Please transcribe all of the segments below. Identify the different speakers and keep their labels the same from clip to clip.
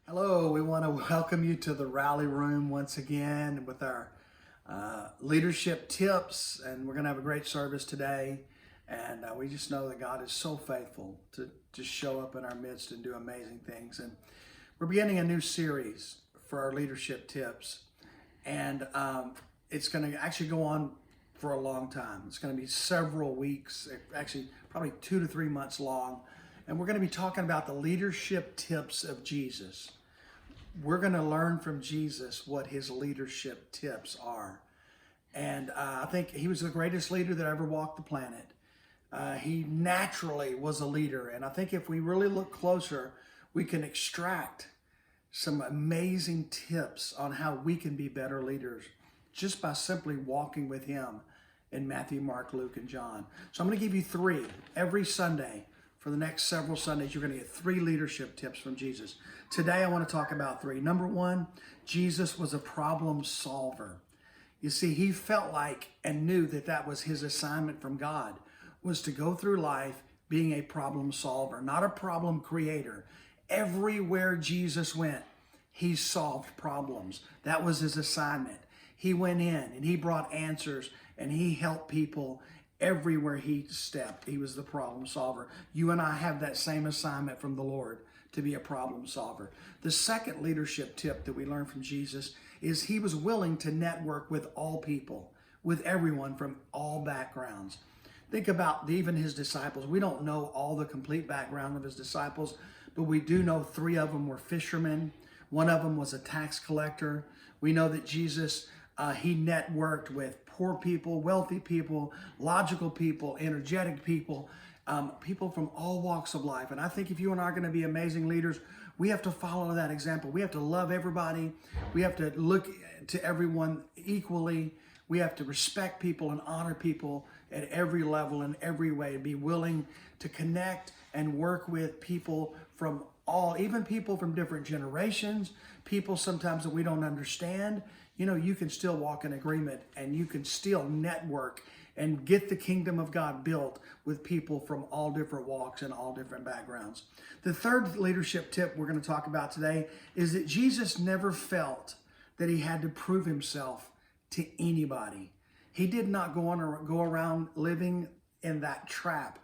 Speaker 1: Hello, we want to welcome you to the Rally Room once again with our leadership tips, and we're going to have a great service today. And we just know that God is so faithful to just show up in our midst and do amazing things. And we're beginning a new series for our leadership tips, and it's going to actually go on for a long time. It's going to be several weeks, actually probably 2 to 3 months long. And we're going to be talking about the leadership tips of Jesus. We're going to learn from Jesus what his leadership tips are. And I think he was the greatest leader that ever walked the planet. He naturally was a leader. And I think if we really look closer, we can extract some amazing tips on how we can be better leaders just by simply walking with him in Matthew, Mark, Luke, and John. So I'm going to give you 3 every Sunday. For the next several Sundays, you're going to get 3 leadership tips from Jesus. Today, I want to talk about 3. Number 1, Jesus was a problem solver. You see, he felt like and knew that that was his assignment from God, was to go through life being a problem solver, not a problem creator. Everywhere Jesus went, he solved problems. That was his assignment. He went in and he brought answers and he helped people. Everywhere he stepped, he was the problem solver. You and I have that same assignment from the Lord, to be a problem solver. The second leadership tip that we learn from Jesus is he was willing to network with all people, with everyone from all backgrounds. Think about even his disciples. We don't know all the complete background of his disciples, but we do know 3 of them were fishermen. 1 of them was a tax collector. We know that Jesus, he networked with poor people, wealthy people, logical people, energetic people, people from all walks of life. And I think if you and I are going to be amazing leaders, we have to follow that example. We have to love everybody. We have to look to everyone equally. We have to respect people and honor people at every level and every way, and be willing to connect and work with people from all, even people from different generations, people sometimes that we don't understand. You know, you can still walk in agreement and you can still network and get the kingdom of God built with people from all different walks and all different backgrounds. The third leadership tip we're going to talk about today is that Jesus never felt that he had to prove himself to anybody. He did not go around living in that trap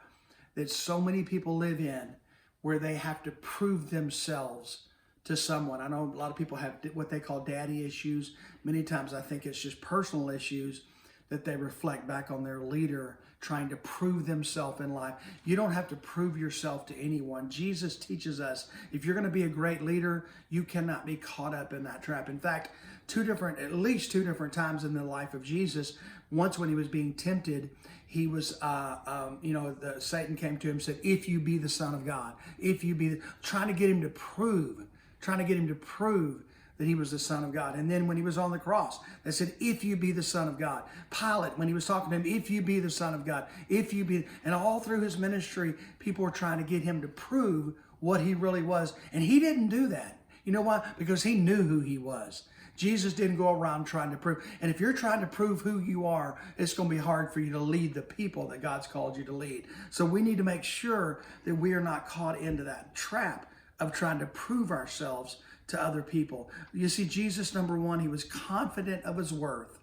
Speaker 1: that so many people live in, where they have to prove themselves to someone. I know a lot of people have what they call daddy issues. Many times I think it's just personal issues that they reflect back on their leader trying to prove themselves in life. You don't have to prove yourself to anyone. Jesus teaches us, if you're going to be a great leader, you cannot be caught up in that trap. In fact, at least two different times in the life of Jesus, once when he was being tempted, he was, Satan came to him and said, if you be the Son of God, trying to get him to prove that he was the Son of God. And then when he was on the cross, they said, if you be the Son of God. Pilate, when he was talking to him, if you be the Son of God, and all through his ministry, people were trying to get him to prove what he really was. And he didn't do that. You know why? Because he knew who he was. Jesus didn't go around trying to prove. And if you're trying to prove who you are, it's going to be hard for you to lead the people that God's called you to lead. So we need to make sure that we are not caught into that trap of trying to prove ourselves to other people. You see, Jesus, number 1, he was confident of his worth.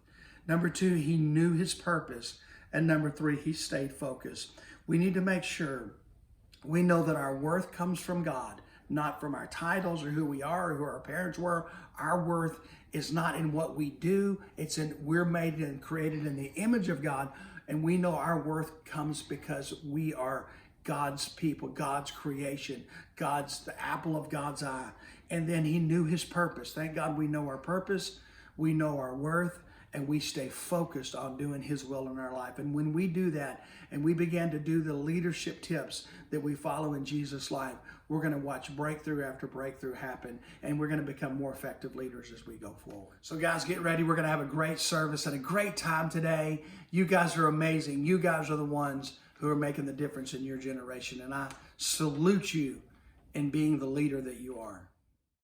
Speaker 1: Number 2, he knew his purpose. And number 3, he stayed focused. We need to make sure we know that our worth comes from God, not from our titles or who we are or who our parents were. Our worth is not in what we do. We're made and created in the image of God. And we know our worth comes because we are God's people, God's creation, the apple of God's eye. And then he knew his purpose. Thank God we know our purpose, we know our worth, and we stay focused on doing his will in our life. And when we do that, and we begin to do the leadership tips that we follow in Jesus' life, we're going to watch breakthrough after breakthrough happen, and we're going to become more effective leaders as we go forward. So guys, get ready. We're going to have a great service and a great time today. You guys are amazing. You guys are the ones who are making the difference in your generation. And I salute you in being the leader that you are.